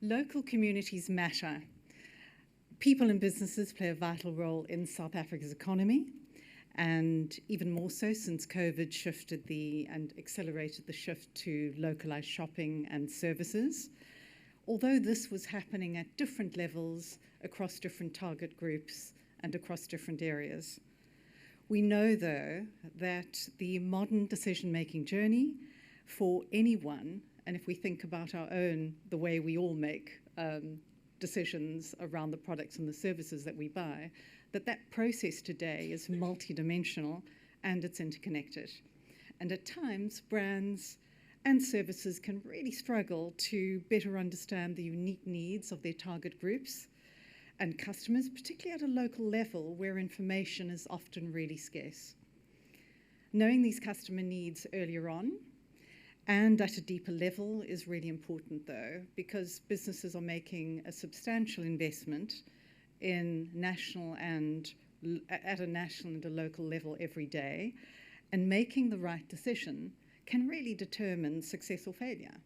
Local communities matter. People and businesses play a vital role in South Africa's economy, and even more so since COVID shifted and accelerated the shift to localized shopping and services. Although this was happening at different levels across different target groups and across different areas. We know, though, that the modern decision-making journey for anyone, and if we think about the way we all make decisions around the products and the services that we buy, that process today is multidimensional and it's interconnected. And at times, brands and services can really struggle to better understand the unique needs of their target groups and customers, particularly at a local level where information is often really scarce. Knowing these customer needs earlier on and at a deeper level is really important, though, because businesses are making a substantial investment in at a national and a local level every day, and making the right decision can really determine success or failure.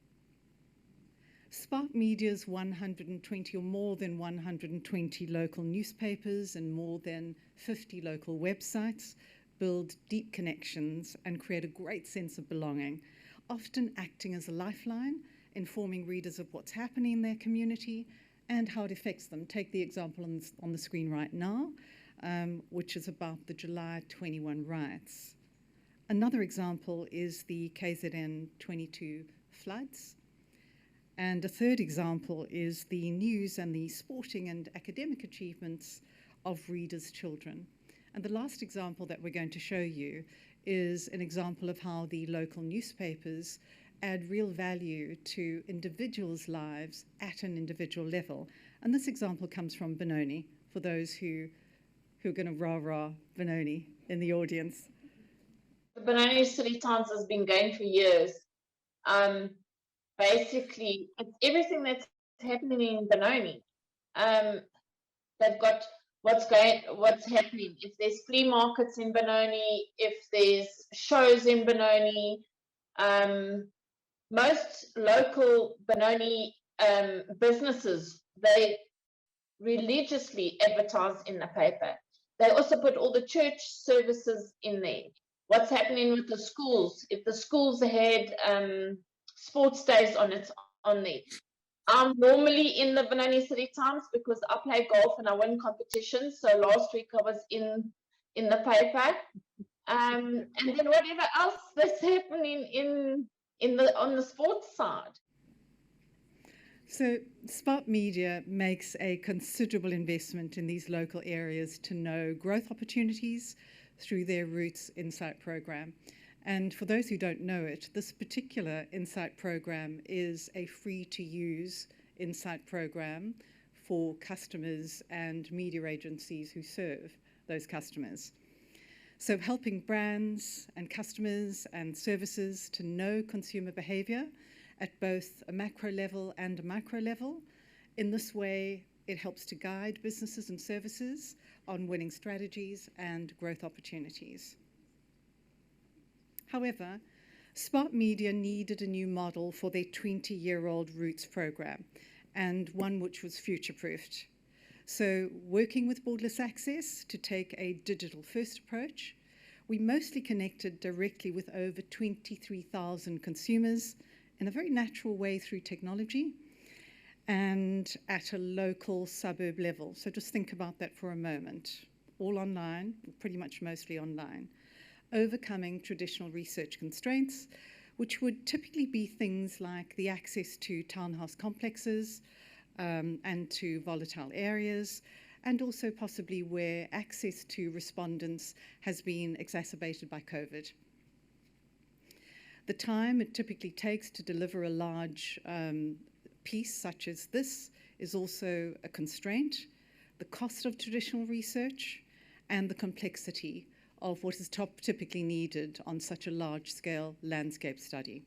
Spark Media's 120 or more than 120 local newspapers and more than 50 local websites build deep connections and create a great sense of belonging, often acting as a lifeline, informing readers of what's happening in their community and how it affects them. Take the example on the screen right now, which is about the July 21 riots. Another example is the KZN 22 floods. And a third example is the news and the sporting and academic achievements of readers' children. And the last example that we're going to show you is an example of how the local newspapers add real value to individuals' lives at an individual level. And this example comes from Benoni, for those who are going to rah-rah Benoni in the audience. The Benoni City Times has been going for years. Basically, it's everything that's happening in Benoni. They've got what's happening. If there's flea markets in Benoni, if there's shows in Benoni, most local Benoni businesses, they religiously advertise in the paper. They also put all the church services in there. What's happening with the schools? If the schools had sports days on there. I'm normally in the Benoni City Times because I play golf and I win competitions. So last week I was in the paper, and then whatever else that's happening on the sports side. So Spark Media makes a considerable investment in these local areas to know growth opportunities through their Roots Insight program. And for those who don't know it, this particular Insight program is a free-to-use Insight program for customers and media agencies who serve those customers. So helping brands and customers and services to know consumer behavior at both a macro level and a micro level. In this way, it helps to guide businesses and services on winning strategies and growth opportunities. However, Spark Media needed a new model for their 20-year-old Roots program, and one which was future-proofed. So working with Borderless Access to take a digital-first approach, we mostly connected directly with over 23,000 consumers in a very natural way through technology and at a local suburb level. So just think about that for a moment. All online, pretty much mostly online. Overcoming traditional research constraints, which would typically be things like the access to townhouse complexes and to volatile areas, and also possibly where access to respondents has been exacerbated by COVID. The time it typically takes to deliver a large piece such as this is also a constraint, the cost of traditional research, and the complexity of what is typically needed on such a large-scale landscape study.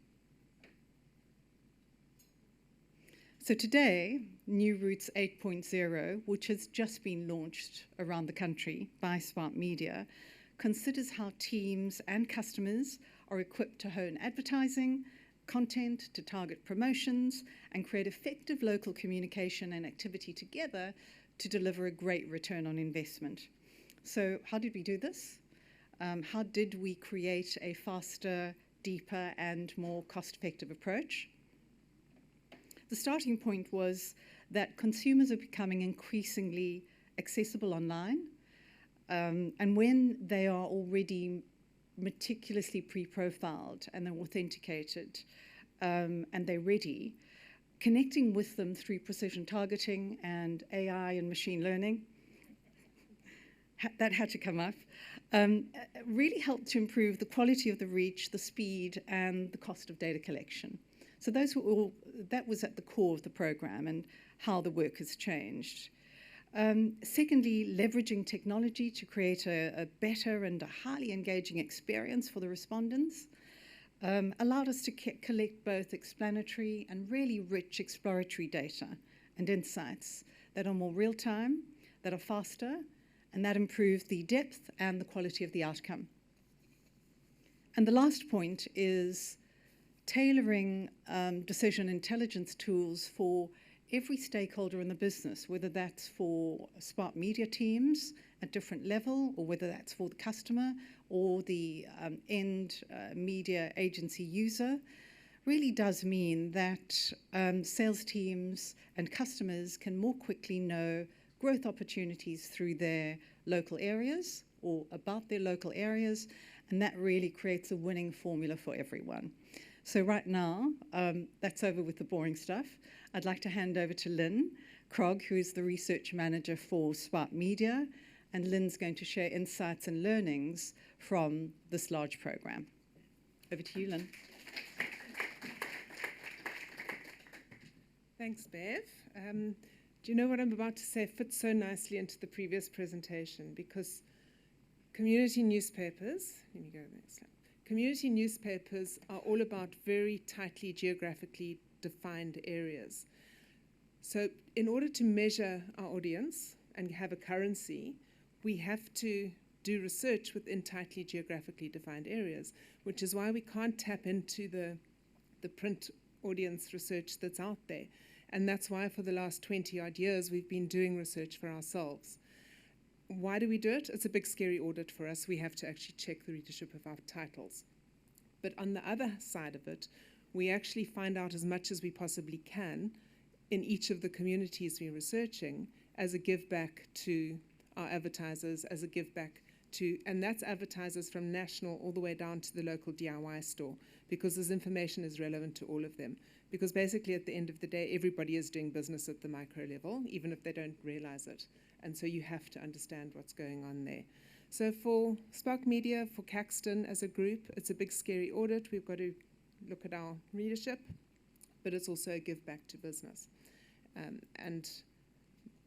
So today, New Roots 8.0, which has just been launched around the country by Spark Media, considers how teams and customers are equipped to hone advertising, content, to target promotions, and create effective local communication and activity together to deliver a great return on investment. So how did we do this? How did we create a faster, deeper, and more cost-effective approach? The starting point was that consumers are becoming increasingly accessible online, and when they are already meticulously pre-profiled and they're authenticated and they're ready, connecting with them through precision targeting and AI and machine learning, that had to come up, really helped to improve the quality of the reach, the speed, and the cost of data collection. So those were all, that was at the core of the program and how the work has changed. Secondly, leveraging technology to create a better and a highly engaging experience for the respondents allowed us to collect both explanatory and really rich exploratory data and insights that are more real-time, that are faster, and that improve the depth and the quality of the outcome. And the last point is tailoring decision intelligence tools for every stakeholder in the business, whether that's for smart media teams at different level, or whether that's for the customer or the end media agency user, really does mean that sales teams and customers can more quickly know growth opportunities through their local areas or about their local areas, and that really creates a winning formula for everyone. So right now, that's over with the boring stuff. I'd like to hand over to Lynne Krog, who is the research manager for Smart Media, and Lynne's going to share insights and learnings from this large program. Over to you, Lynne. Thanks, Bev. Do you know what I'm about to say fits so nicely into the previous presentation? Because community newspapers, let me go next slide. Community newspapers are all about very tightly geographically defined areas. So in order to measure our audience and have a currency, we have to do research within tightly geographically defined areas, which is why we can't tap into the print audience research that's out there. And that's why for the last 20-odd years, we've been doing research for ourselves. Why do we do it? It's a big, scary audit for us. We have to actually check the readership of our titles. But on the other side of it, we actually find out as much as we possibly can in each of the communities we're researching as a give back to our advertisers, as a give back to, and that's advertisers from national all the way down to the local DIY store, because this information is relevant to all of them. Because basically at the end of the day, everybody is doing business at the micro level, even if they don't realize it. And so you have to understand what's going on there. So for Spark Media, for Caxton as a group, it's a big scary audit. We've got to look at our readership, but it's also a give back to business. And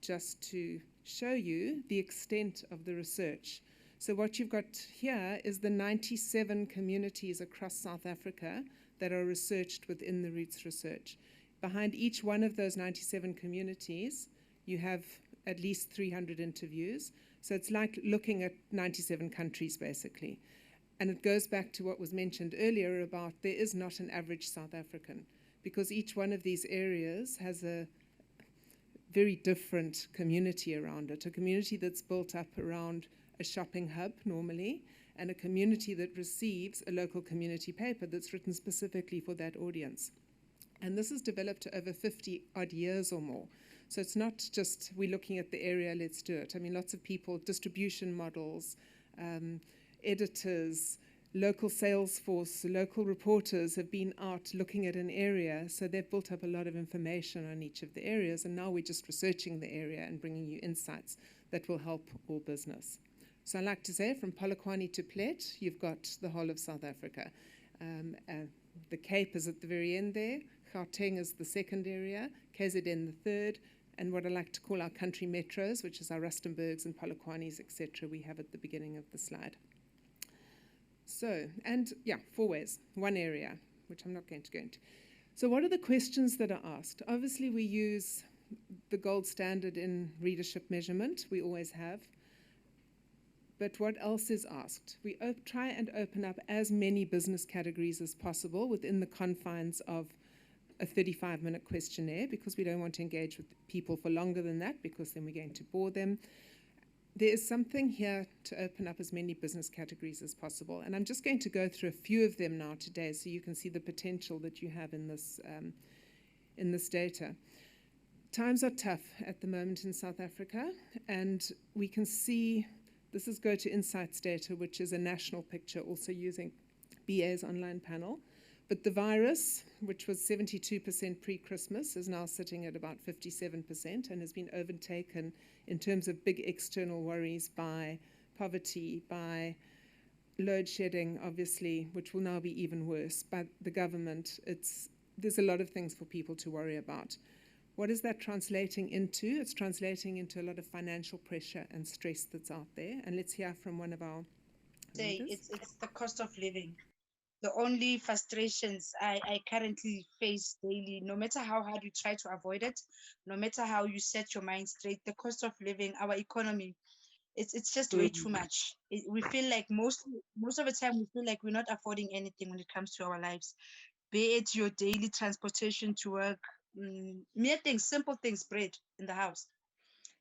just to show you the extent of the research. So what you've got here is the 97 communities across South Africa that are researched within the Roots research. Behind each one of those 97 communities, you have at least 300 interviews. So it's like looking at 97 countries, basically. And it goes back to what was mentioned earlier about there is not an average South African, because each one of these areas has a very different community around it, a community that's built up around a shopping hub normally, and a community that receives a local community paper that's written specifically for that audience. And this is developed over 50 odd years or more. So it's not just we're looking at the area, let's do it. I mean, lots of people, distribution models, editors, local sales force, local reporters have been out looking at an area, so they've built up a lot of information on each of the areas, and now we're just researching the area and bringing you insights that will help all business. So I like to say from Polokwane to Plet, you've got the whole of South Africa. The Cape is at the very end there, Gauteng is the second area, KZN the third, and what I like to call our country metros, which is our Rustenburgs and Polokwanes, etc., we have at the beginning of the slide. So, and yeah, 4 ways, 1 area, which I'm not going to go into. So what are the questions that are asked? Obviously, we use the gold standard in readership measurement, we always have. But what else is asked? We try and open up as many business categories as possible within the confines of a 35-minute questionnaire, because we don't want to engage with people for longer than that, because then we're going to bore them. There is something here to open up as many business categories as possible. And I'm just going to go through a few of them now today so you can see the potential that you have in this data. Times are tough at the moment in South Africa, and we can see, this is Go to Insights data, which is a national picture, also using BA's online panel. But the virus, which was 72% pre-Christmas, is now sitting at about 57% and has been overtaken in terms of big external worries by poverty, by load shedding, obviously, which will now be even worse, by the government. There's a lot of things for people to worry about. What is that translating into? It's translating into a lot of financial pressure and stress that's out there. And let's hear from one of our leaders. It's the cost of living. The only frustrations I currently face daily, no matter how hard you try to avoid it, no matter how you set your mind straight, the cost of living, our economy, it's just way too much. We feel like most of the time we feel like we're not affording anything when it comes to our lives, be it your daily transportation to work, mere things, simple things, bread in the house.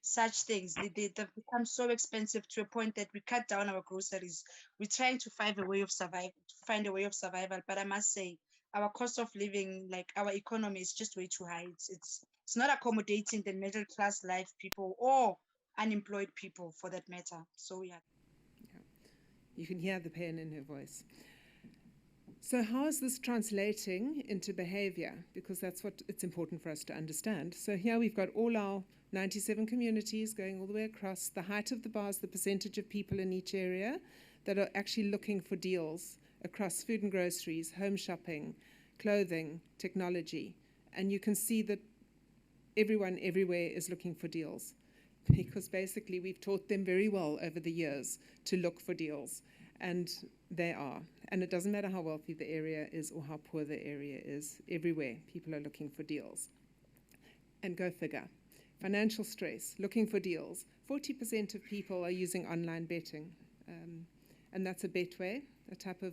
Such things, they've become so expensive to a point that we cut down our groceries. We're trying to find a way of survival, but I must say our cost of living, like our economy, is just way too high. It's not accommodating the middle class life people or unemployed people for that matter. So yeah. You can hear the pain in her voice. So how is this translating into behavior? Because that's what it's important for us to understand. So here we've got all our 97 communities going all the way across. The height of the bars, the percentage of people in each area that are actually looking for deals across food and groceries, home shopping, clothing, technology. And you can see that everyone everywhere is looking for deals, because basically we've taught them very well over the years to look for deals. And they are. And it doesn't matter how wealthy the area is or how poor the area is. Everywhere, people are looking for deals. And go figure. Financial stress, looking for deals. 40% of people are using online betting. And that's a betway, a type of,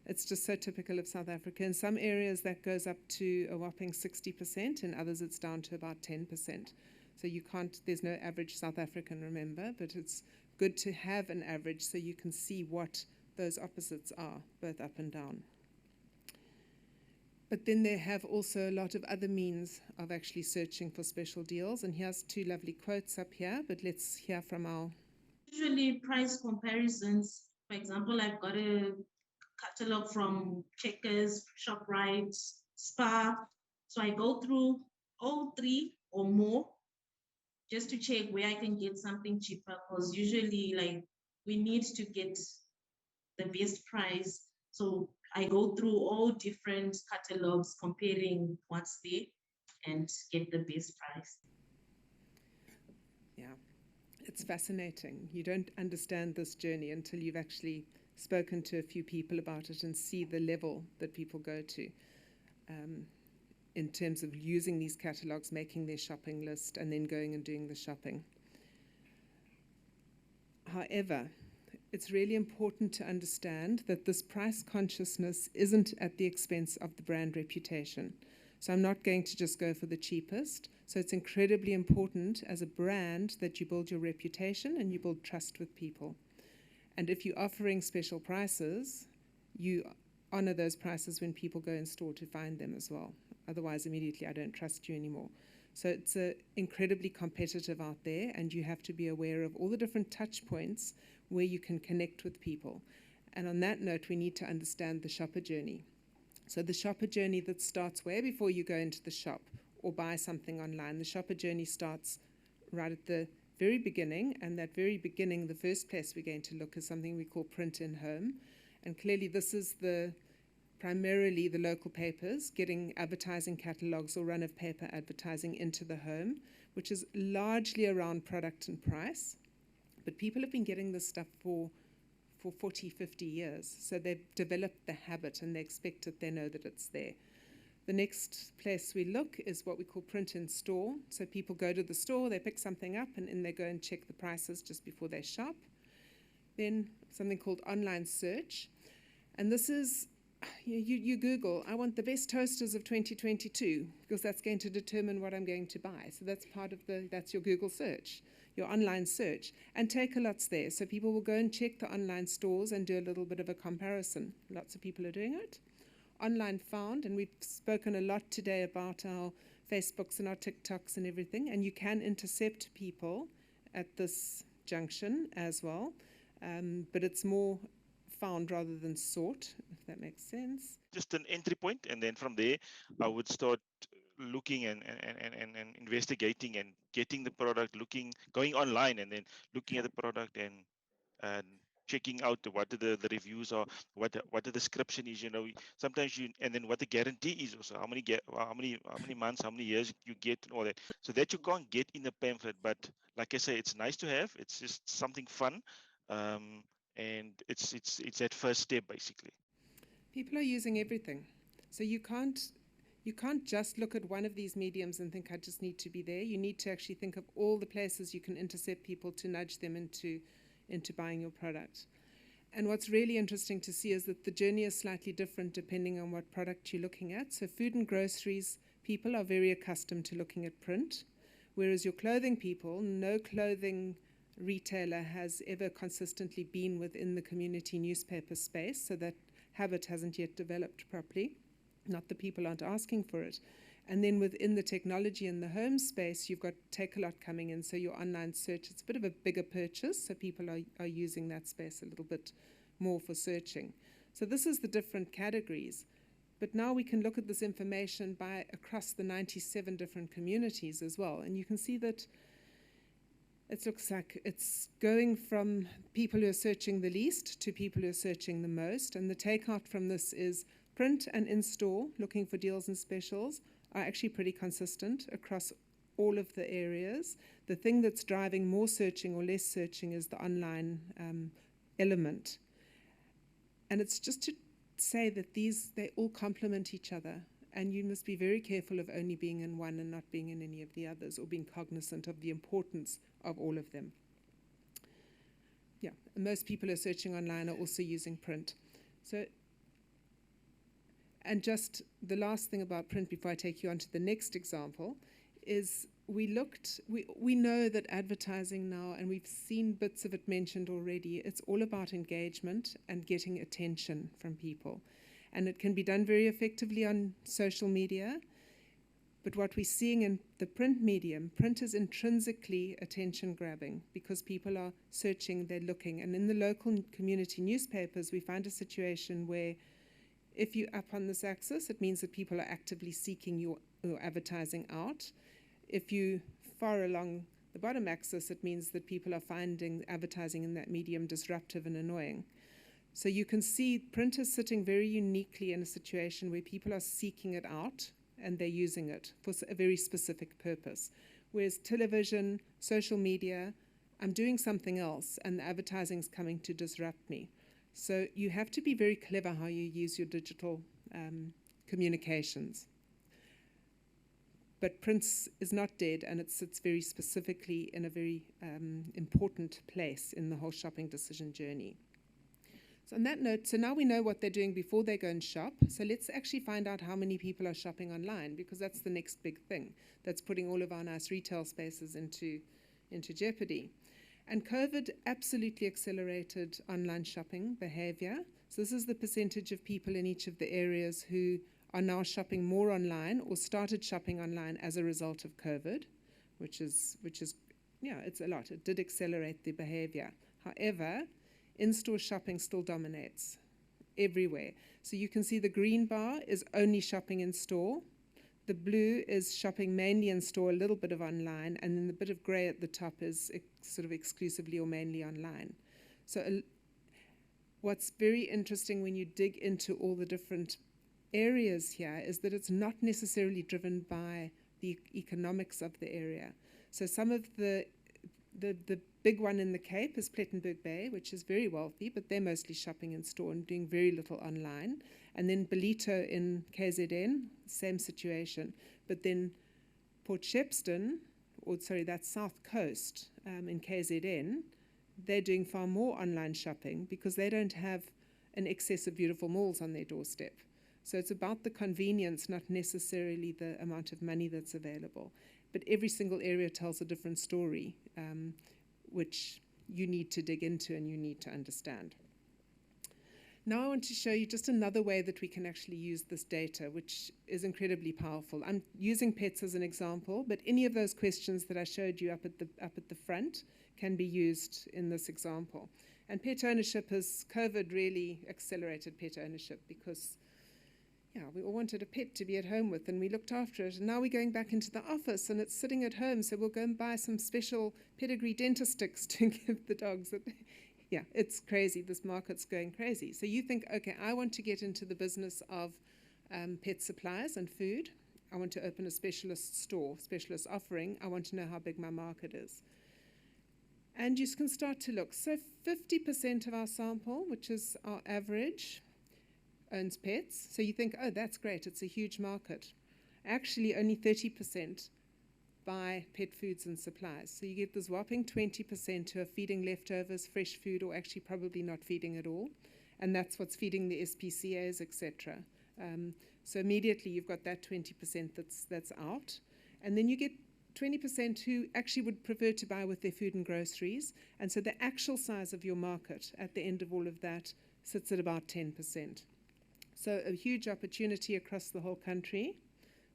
it's just so typical of South Africa. In some areas, that goes up to a whopping 60%. In others, it's down to about 10%. So you can't, there's no average South African, remember, but it's good to have an average so you can see what those opposites are, both up and down. But then they have also a lot of other means of actually searching for special deals. And here's two lovely quotes up here, but let's hear from our... Usually price comparisons. For example, I've got a catalog from Checkers, ShopRite, Spar. So I go through all three or more just to check where I can get something cheaper, because usually like we need to get the best price. So I go through all different catalogs, comparing what's there and get the best price. Yeah, it's fascinating. You don't understand this journey until you've actually spoken to a few people about it and see the level that people go to in terms of using these catalogs, making their shopping list, and then going and doing the shopping. However, it's really important to understand that this price consciousness isn't at the expense of the brand reputation. So I'm not going to just go for the cheapest. So it's incredibly important as a brand that you build your reputation and you build trust with people. And if you're offering special prices, you honor those prices when people go in store to find them as well. Otherwise, immediately, I don't trust you anymore. So it's incredibly competitive out there, and you have to be aware of all the different touch points where you can connect with people. And on that note, we need to understand the shopper journey. So the shopper journey that starts way before you go into the shop or buy something online. The shopper journey starts right at the very beginning, and that very beginning, the first place we're going to look is something we call print in home. And clearly this is primarily the local papers getting advertising catalogs or run of paper advertising into the home, which is largely around product and price. But people have been getting this stuff for 40, 50 years. So they've developed the habit and they expect that they know that it's there. The next place we look is what we call print in store. So people go to the store, they pick something up, and then they go and check the prices just before they shop. Then something called online search. And this is, you Google, I want the best toasters of 2022, because that's going to determine what I'm going to buy. So that's that's your Google search, your online search. And Takealot's there. So people will go and check the online stores and do a little bit of a comparison. Lots of people are doing it. Online found, and we've spoken a lot today about our Facebooks and our TikToks and everything, and you can intercept people at this junction as well, but it's more found rather than sought, if that makes sense. Just an entry point, and then from there I would start looking and investigating and getting the product, going online and then looking at the product and checking out what the reviews are, what the description is, sometimes and then what the guarantee is also, how many months, how many years you get and all that, so that you can't get in the pamphlet. But like I say, it's nice to have. It's just something fun, and it's that first step basically. People are using everything, so you can't just look at one of these mediums and think I just need to be there. You need to actually think of all the places you can intercept people to nudge them into buying your product. And what's really interesting to see is that the journey is slightly different depending on what product you're looking at. So food and groceries people are very accustomed to looking at print, whereas your clothing people, no clothing retailer has ever consistently been within the community newspaper space, so that habit hasn't yet developed properly. Not that people aren't asking for it. And then within the technology and the home space, you've got Takealot coming in, so your online search, it's a bit of a bigger purchase, so people are using that space a little bit more for searching. So this is the different categories. But now we can look at this information across the 97 different communities as well, and you can see that it looks like it's going from people who are searching the least to people who are searching the most, and the takeout from this is print and in-store, looking for deals and specials, are actually pretty consistent across all of the areas. The thing that's driving more searching or less searching is the online element. And it's just to say that they all complement each other, and you must be very careful of only being in one and not being in any of the others, or being cognizant of the importance of all of them. Yeah, and most people who are searching online are also using print. And just the last thing about print before I take you on to the next example is we know that advertising now, and we've seen bits of it mentioned already, it's all about engagement and getting attention from people. And it can be done very effectively on social media, but what we're seeing in the print medium, print is intrinsically attention grabbing because people are searching, they're looking. And in the local community newspapers, we find a situation where if you're up on this axis, it means that people are actively seeking your advertising out. If you far along the bottom axis, it means that people are finding advertising in that medium disruptive and annoying. So you can see print is sitting very uniquely in a situation where people are seeking it out and they're using it for a very specific purpose. Whereas television, social media, I'm doing something else and the advertising's coming to disrupt me. So you have to be very clever how you use your digital communications. But print is not dead, and it sits very specifically in a very important place in the whole shopping decision journey. So on that note, so now we know what they're doing before they go and shop. So let's actually find out how many people are shopping online, because that's the next big thing that's putting all of our nice retail spaces into jeopardy. And COVID absolutely accelerated online shopping behavior. So this is the percentage of people in each of the areas who are now shopping more online or started shopping online as a result of COVID, which is yeah, it's a lot. It did accelerate the behavior. However, in-store shopping still dominates everywhere. So you can see the green bar is only shopping in store. The blue is shopping mainly in store, a little bit of online, and then the bit of grey at the top is sort of exclusively or mainly online. So what's very interesting when you dig into all the different areas here is that it's not necessarily driven by the economics of the area. So some of the big one in the Cape is Plettenberg Bay, which is very wealthy, but they're mostly shopping in store and doing very little online. And then Belito in KZN, same situation. But then Port Shepstone, that's South Coast in KZN, they're doing far more online shopping because they don't have an excess of beautiful malls on their doorstep. So it's about the convenience, not necessarily the amount of money that's available. But every single area tells a different story, which you need to dig into and you need to understand. Now I want to show you just another way that we can actually use this data, which is incredibly powerful. I'm using pets as an example, but any of those questions that I showed you up at the front can be used in this example. And pet ownership COVID really accelerated pet ownership because we all wanted a pet to be at home with, and we looked after it. And now we're going back into the office, and it's sitting at home, so we'll go and buy some special pedigree dentist sticks to give the dogs. Yeah, it's crazy. This market's going crazy. So you think, okay, I want to get into the business of pet supplies and food. I want to open a specialist store, specialist offering. I want to know how big my market is. And you can start to look. So 50% of our sample, which is our average, owns pets. So you think, oh, that's great. It's a huge market. Actually, only 30% buy pet foods and supplies. So you get this whopping 20% who are feeding leftovers, fresh food, or actually probably not feeding at all. And that's what's feeding the SPCAs, etc. So immediately you've got that 20% that's out. And then you get 20% who actually would prefer to buy with their food and groceries. And so the actual size of your market at the end of all of that sits at about 10%. So a huge opportunity across the whole country,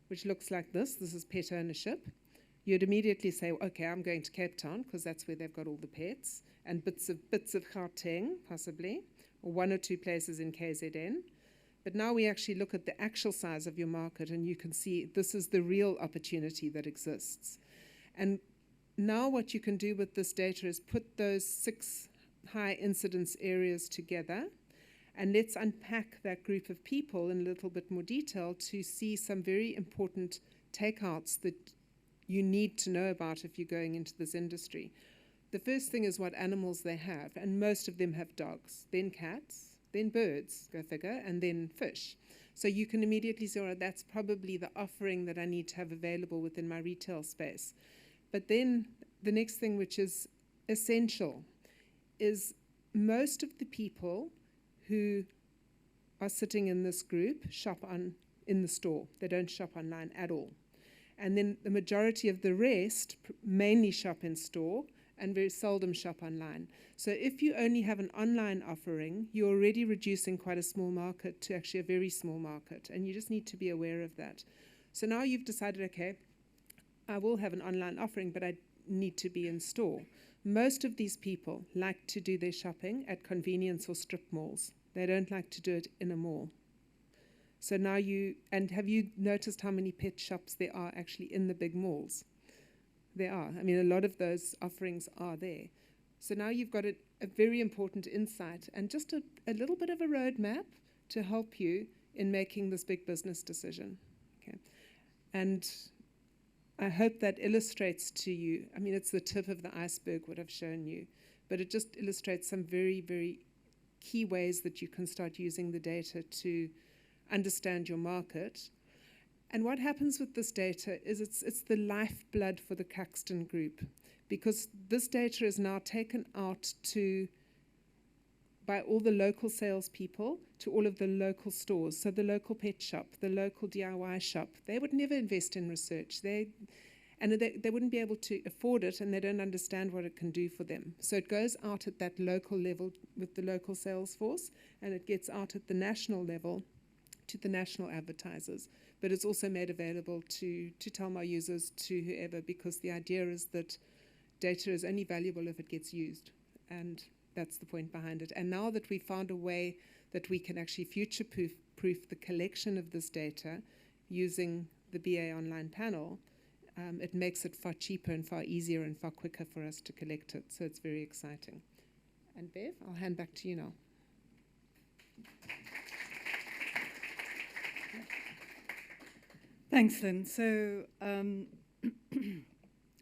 which looks like this. This is pet ownership. You'd immediately say, okay, I'm going to Cape Town because that's where they've got all the pets, and bits of Gauteng, possibly, or one or two places in KZN. But now we actually look at the actual size of your market, and you can see this is the real opportunity that exists. And now what you can do with this data is put those 6 high incidence areas together, and let's unpack that group of people in a little bit more detail to see some very important takeouts that you need to know about if you're going into this industry. The first thing is what animals they have, and most of them have dogs, then cats, then birds, go figure, and then fish. So you can immediately say, oh, that's probably the offering that I need to have available within my retail space. But then the next thing, which is essential, is most of the people who are sitting in this group shop in the store. They don't shop online at all. And then the majority of the rest mainly shop in store and very seldom shop online. So if you only have an online offering, you're already reducing quite a small market to actually a very small market, and you just need to be aware of that. So now you've decided, okay, I will have an online offering, but I need to be in store. Most of these people like to do their shopping at convenience or strip malls. They don't like to do it in a mall. So now have you noticed how many pet shops there are actually in the big malls? There are. I mean, a lot of those offerings are there. So now you've got a very important insight and just a little bit of a roadmap to help you in making this big business decision. Okay. And I hope that illustrates to you, I mean, it's the tip of the iceberg what I've shown you, but it just illustrates some very, very key ways that you can start using the data to understand your market. And what happens with this data is it's the lifeblood for the Caxton Group, because this data is now taken out by all the local salespeople to all of the local stores. So the local pet shop, the local DIY shop, they would never invest in research. They wouldn't be able to afford it, and they don't understand what it can do for them. So it goes out at that local level with the local sales force, and it gets out at the national level to the national advertisers. But it's also made available to Telmar users, to whoever, because the idea is that data is only valuable if it gets used. And that's the point behind it. And now that we've found a way that we can actually future-proof the collection of this data using the BA online panel, it makes it far cheaper and far easier and far quicker for us to collect it. So it's very exciting. And Bev, I'll hand back to you now. Thanks, Lynne. So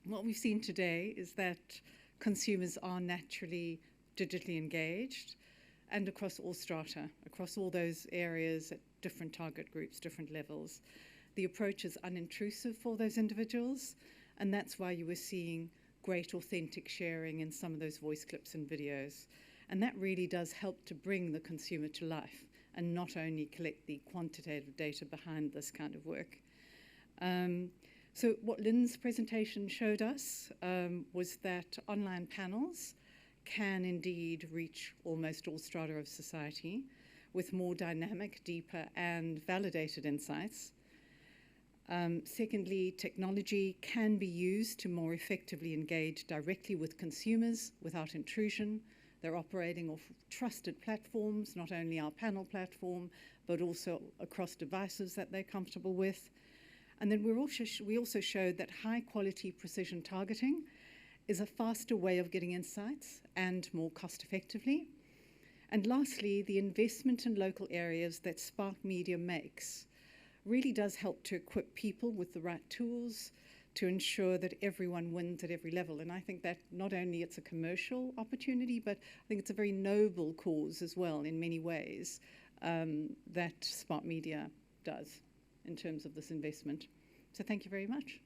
what we've seen today is that consumers are naturally digitally engaged, and across all strata, across all those areas at different target groups, different levels. The approach is unintrusive for those individuals, and that's why you were seeing great authentic sharing in some of those voice clips and videos. And that really does help to bring the consumer to life and not only collect the quantitative data behind this kind of work. So what Lynne's presentation showed us was that online panels can indeed reach almost all strata of society with more dynamic, deeper, and validated insights. Secondly, technology can be used to more effectively engage directly with consumers without intrusion. They're operating off trusted platforms, not only our panel platform, but also across devices that they're comfortable with. And then we also showed that high-quality precision targeting is a faster way of getting insights and more cost-effectively. And lastly, the investment in local areas that Spark Media makes really does help to equip people with the right tools to ensure that everyone wins at every level. And I think that not only it's a commercial opportunity, but I think it's a very noble cause as well in many ways that Spark Media does in terms of this investment. So thank you very much.